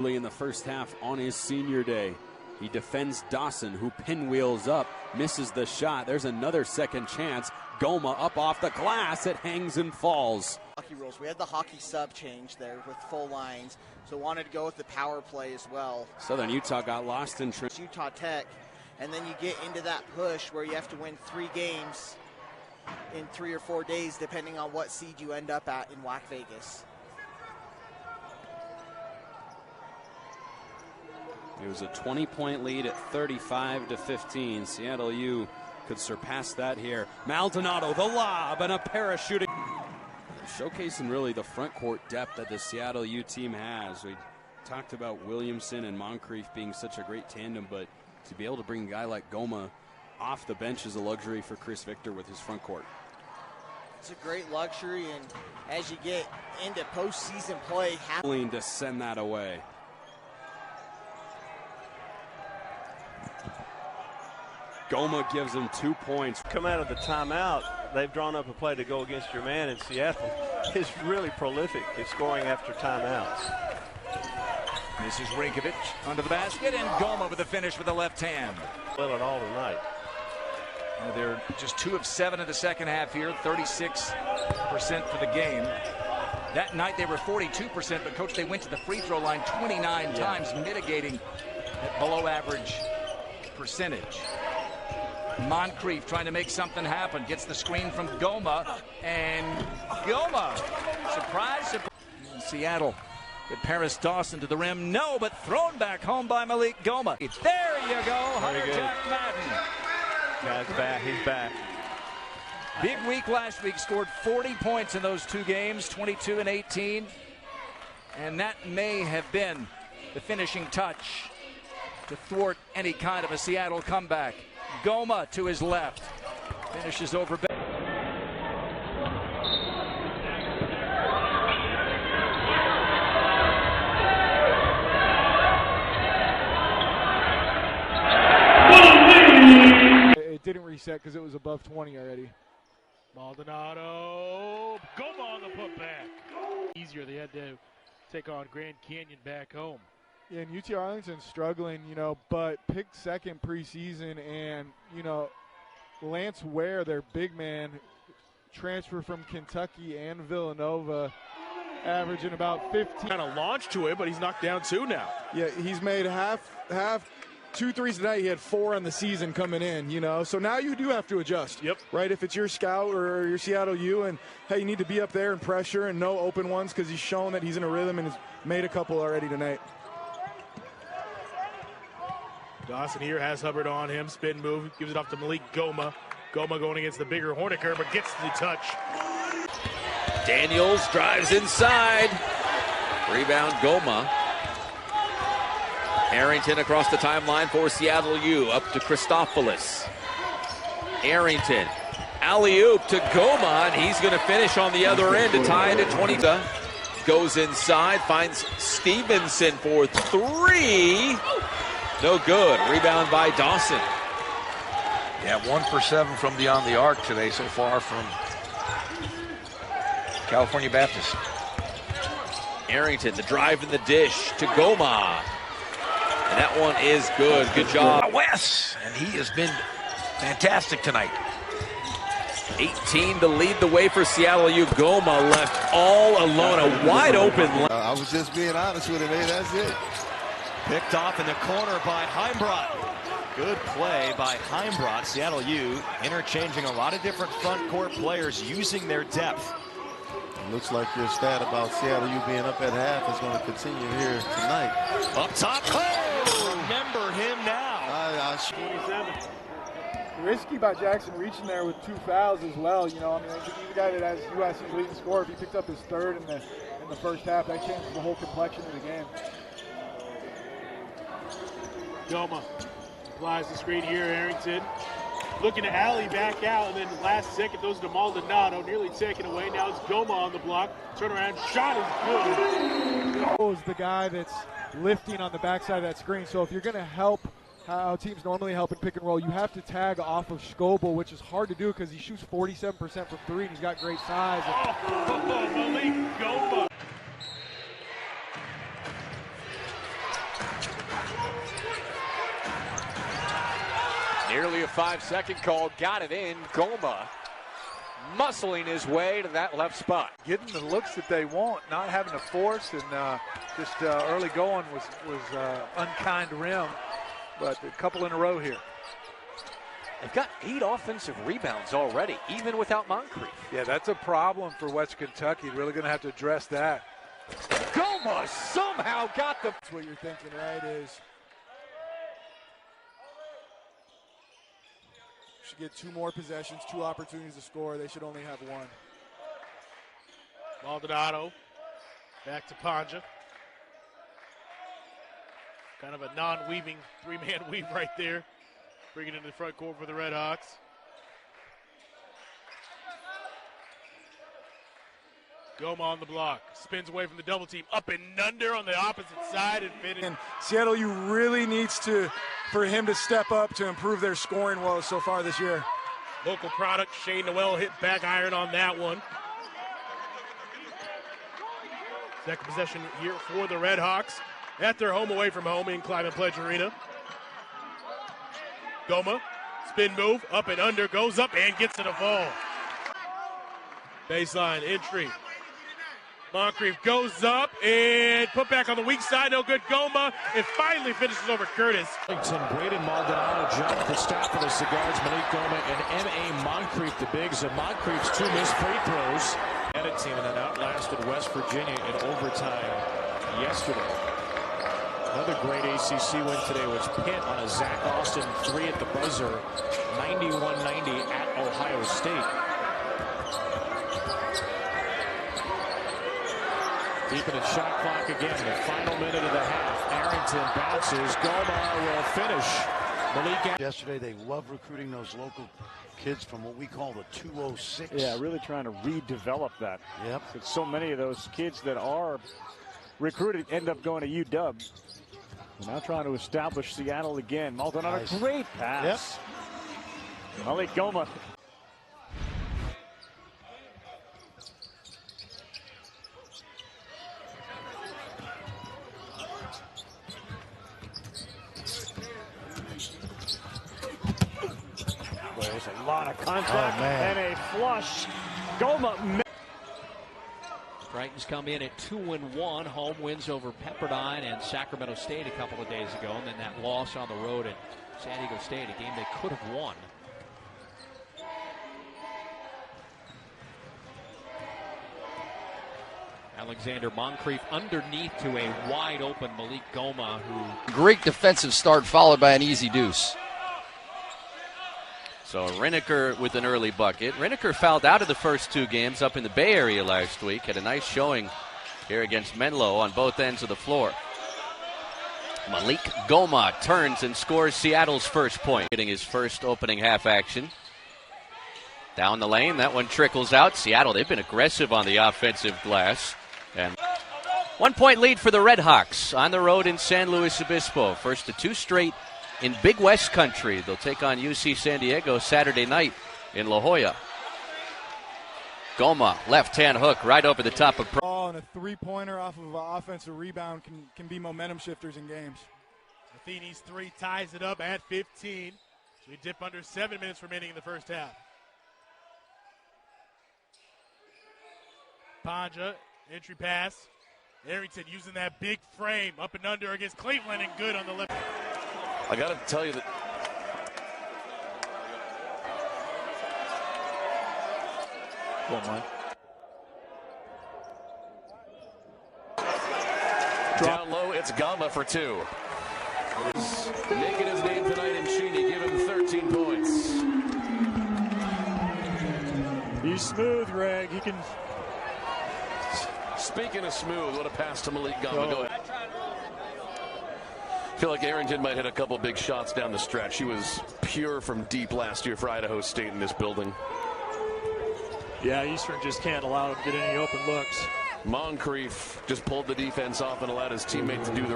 In the first half on his senior day. He defends Dawson, who pinwheels up, misses the shot. There's another second chance. Gomma up off the glass. It hangs and falls. Hockey rules. We had the hockey sub change there with full lines, so wanted to go with the power play as well. Southern Utah got lost in Utah Tech, and then you get into that push where you have to win 3 games in 3 or 4 days, depending on what seed you end up at in WAC Vegas. It was a 20-point lead at 35-15. Seattle U could surpass that here. Maldonado, the lob, and a parachuting. Showcasing really the front court depth that the Seattle U team has. We talked about Williamson and Moncrief being such a great tandem, but to be able to bring a guy like Gomma off the bench is a luxury for Chris Victor with his front court. It's a great luxury, and as you get into postseason play, willing to send that away. Gomma gives him 2 points. Come out of the timeout, they've drawn up a play to go against your man, and Seattle is really prolific at scoring after timeouts. This is Rinkovic under the basket, and Gomma with the finish with the left hand. Well, it all tonight. They're just 2 of 7 in the second half here, 36% for the game. That night they were 42%, but coach, they went to the free throw line 29 times, mitigating that below average percentage. Moncrief trying to make something happen, gets the screen from Gomma, and Gomma, surprise. Seattle, but Paris Dawson to the rim, no, but thrown back home by Malek Gomma. There you go, Hunter Jack Madden. Guy's back, he's back. Big week last week, scored 40 points in those 2 games, 22 and 18, and that may have been the finishing touch to thwart any kind of a Seattle comeback. Gomma to his left, finishes over. It didn't reset because it was above 20 already. Maldonado, Gomma on the putback. Easier, they had to take on Grand Canyon back home. Yeah, and UT Arlington's struggling, but picked second preseason, and, Lance Ware, their big man, transfer from Kentucky and Villanova, averaging about 15. Kind of launched to it, but he's knocked down 2 now. Yeah, he's made half 2 threes tonight. He had 4 on the season coming in, So now you do have to adjust. Yep. Right? If it's your scout or your Seattle U, and, hey, you need to be up there and pressure and no open ones because he's shown that he's in a rhythm and has made a couple already tonight. Dawson here has Hubbard on him. Spin move, gives it off to Malek Gomma. Gomma going against the bigger Horniker, but gets the touch. Daniels drives inside. Rebound Gomma. Arrington across the timeline for Seattle U. Up to Christopoulos. Arrington. Alley-oop to Gomma, and he's going to finish on the other end to tie it at 20. Goes inside, finds Stevenson for 3. No good. Rebound by Dawson. Yeah, 1 for 7 from beyond the arc today so far from California Baptist. Arrington, the drive in the dish to Gomma. And that one is good. Good job. Wes, and he has been fantastic tonight. 18 to lead the way for Seattle U. Gomma left all alone. A wide open. I was just being honest with him, hey, that's it. Picked off in the corner by Heimbrot. Good play by Heimbrot. Seattle U interchanging a lot of different front court players using their depth. It looks like your stat about Seattle U being up at half is going to continue here tonight. Up top. Oh! Remember him now. 27. Risky by Jackson reaching there with 2 fouls as well. He's the guy that has USC's leading scorer. If he picked up his 3rd in the first half, that changes the whole complexion of the game. Gomma applies the screen here. Arrington looking to alley back out, and then last second those to Maldonado, nearly taken away. Now it's Gomma on the block. Turnaround shot is good. Is the guy that's lifting on the backside of that screen. So if you're going to help how teams normally help in pick and roll, you have to tag off of Scoble, which is hard to do because he shoots 47% from 3 and he's got great size. Malek Gomma. Nearly a 5-second call, got it in. Gomma muscling his way to that left spot. Getting the looks that they want, not having to force, and just early going was unkind to rim, but a couple in a row here. They've got 8 offensive rebounds already, even without Moncrief. Yeah, that's a problem for West Kentucky. Really going to have to address that. Gomma somehow got the... That's what you're thinking, right, is should get 2 more possessions, 2 opportunities to score. They should only have 1. Maldonado back to Panja. Kind of a non-weaving 3-man weave right there. Bring it into the front court for the Red Hawks. Gomma on the block. Spins away from the double team. Up and under on the opposite side and finish. And Seattle U really needs for him to step up to improve their scoring woes so far this year. Local product. Shane Noel hit back iron on that one. Second possession here for the Red Hawks at their home away from home in Climate Pledge Arena. Gomma, spin move, up and under, goes up and gets it a fall. Baseline entry. Moncrief goes up and put back on the weak side, no good. Gomma, and finally finishes over Curtis. Braden Maldonado, John Christopoulos, the guards, Malik Gomma, and M.A. Moncrief, the bigs. And Moncrief's 2 missed free throws. Edit team and then outlasted West Virginia in overtime yesterday. Another great ACC win today was Pitt on a Zach Austin 3 at the buzzer, 91-90 at Ohio State. Keeping it shot clock again, the final minute of the half. Arrington bounces, Gomma will finish. Malik. Yesterday they love recruiting those local kids from what we call the 206. Yeah, really trying to redevelop that. Yep. Because so many of those kids that are recruited end up going to UW. We're now trying to establish Seattle again. Maldonado, nice. Great pass. Yep. Malik Gomma. There's a lot of contact and a flush. Gomma. Titans come in at 2-1. Home wins over Pepperdine and Sacramento State a couple of days ago, and then that loss on the road at San Diego State, a game they could have won. Alexander Moncrief underneath to a wide open Malik Gomma, who... Great defensive start followed by an easy deuce. So Riniker with an early bucket. Riniker fouled out of the first 2 games up in the Bay Area last week. Had a nice showing here against Menlo on both ends of the floor. Malik Gomma turns and scores Seattle's first point. Getting his first opening half action. Down the lane, that one trickles out. Seattle, they've been aggressive on the offensive glass. And 1-point lead for the Red Hawks on the road in San Luis Obispo. First of 2 straight in Big West country. They'll take on UC San Diego Saturday night in La Jolla. Gomma, left-hand hook right over the top of... Ball and a 3-pointer off of an offensive rebound can be momentum shifters in games. Matheny's 3 ties it up at 15. So we dip under 7 minutes remaining in the first half. Panja, entry pass. Arrington using that big frame up and under against Cleveland and good on the left. I got to tell you that down low, it's Gomma for 2. Making his name tonight in Cheney, give him 13 points. He's smooth, Greg. He can... Speaking of smooth, what a pass to Malik Gomma. Go ahead. I feel like Arrington might hit a couple big shots down the stretch. He was pure from deep last year for Idaho State in this building. Yeah, Eastern just can't allow him to get any open looks. Moncrief just pulled the defense off and allowed his teammate to do the